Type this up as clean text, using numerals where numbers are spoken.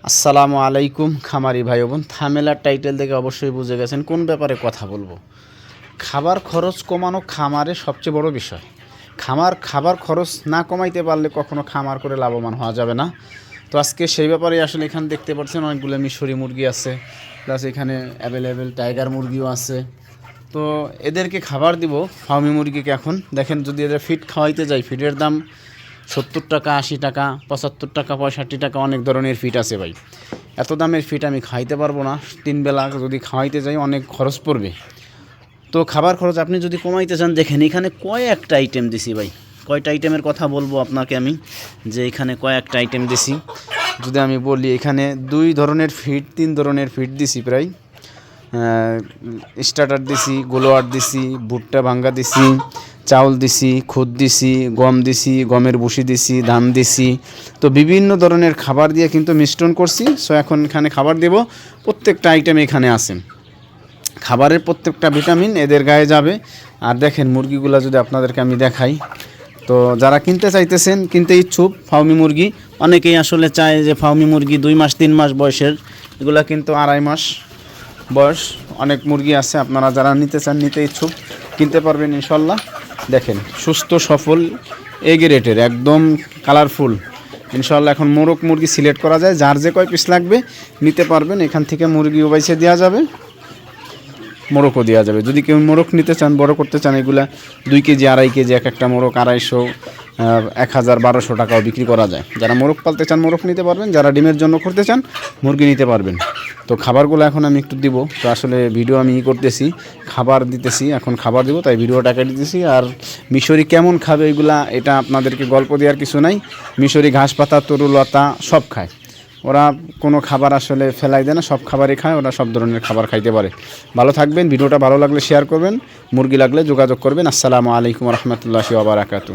আসসালামু আলাইকুম খামারি ভাই বোন। থামেলার টাইটেল থেকে অবশ্যই বুঝে গেছেন কোন ব্যাপারে কথা বলবো। খাবার খরচ কমানো খামারে সবচেয়ে বড় বিষয়। খাবার খরচ না কমাইতে পারলে কখনো খামার করে লাভবান হওয়া যাবে না। তো আজকে সেই ব্যাপারে আসলে এখানে দেখতে পাচ্ছেন অনেকগুলো মিশরি মুরগি আছে, প্লাস এখানে অ্যাভেলেবেল টাইগার মুরগিও আছে। তো এদেরকে খাবার দিব ফার্মি মুরগিকে। এখন দেখেন, যদি এদের ফিড খাওয়াইতে যাই, ফিডের দাম 70 টাকা, 80 টাকা, 75 টাকা, 65 টাকা, অনেক ধরনের ফিড আছে ভাই। এত দামের ফিড আমি খাইতে পারবো না। 3 বেলা যদি খাওয়াইতে যাই অনেক খরচ পড়বে। তো খাবার খরচ আপনি যদি কমাইতে চান, দেখেন এখানে কয়েকটা আইটেম দিছি ভাই। কয়টা আইটেমের কথা বলবো আপনাকে আমি, যে এখানে কয়েকটা আইটেম দিছি। যদি আমি বলি, এখানে 2 ধরনের ফিড, 3 ধরনের ফিড দিছি প্রায়। স্টার্টার দিছি, গোলোয়ার দিছি, ভুট্টা ভাঙ্গা দিছি, চাউল দিছি, খুদ দিছি, গম দিছি, গমের ভুসি দিছি, ধান দিছি। তো বিভিন্ন ধরনের খাবার দিয়ে কিন্তু মিশ্রণ করছি। সো এখন এখানে খাবার দেব। প্রত্যেকটা আইটেম এখানে আছে। খাবারের প্রত্যেকটা ভিটামিন এদের গায়ে যাবে। আর দেখেন মুরগিগুলো যদি আপনাদেরকে আমি দেখাই, তো যারা কিনতে চাইতেছেন, কিনতে ইচ্ছুক ফার্মি মুরগি, অনেকেই আসলে চায় যে ফার্মি মুরগি 2 মাস 3 মাস বয়সের, এগুলা কিন্তু 2.5 মাস বয়স অনেক মুরগি আছে। আপনারা যারা নিতে চান, নিতে ইচ্ছুক, কিনতে পারবেন ইনশাল্লাহ। দেখেন সুস্থ সফল এ গ্রেডের, একদম কালারফুল ইনশাল্লাহ। এখন মোরগ মুরগি সিলেক্ট করা যায়, যার যে কয় পিস লাগবে নিতে পারবেন। এখান থেকে মুরগি ওবাইসে দেওয়া যাবে, মোরগও দেওয়া যাবে। যদি কেউ মোরগ নিতে চান, বড় করতে চান, এগুলা 2 কেজি 2.5 কেজি এক একটা মোরগ 250, 1000, 1200 টাকাও বিক্রি করা যায়। যারা মোরগ পালতে চান মোরগ নিতে পারবেন, যারা ডিমের জন্য করতে চান মুরগি নিতে পারবেন। তো খাবারগুলো এখন আমি একটু দিব। তো আসলে ভিডিও আমি করতেছি, খাবার দিতেছি, এখন খাবার দিব, তাই ভিডিওটা কেটে দিতেছি। আর মিশরি কেমন খাবে এগুলা, এটা আপনাদেরকে গল্প দেওয়ার কিছু নাই। মিশরি ঘাস পাতা, তরুলতা সব খায়। ওরা কোনো খাবার আসলে ফেলাই দেয় না, সব খাবারই খায়। ওরা সব ধরনের খাবার খাইতে পারে। ভালো থাকবেন। ভিডিওটা ভালো লাগলে শেয়ার করবেন, মুরগি লাগলে যোগাযোগ করবেন। আসসালামু আলাইকুম রহমতুল্লাহি ওয়া বারাকাতুহু।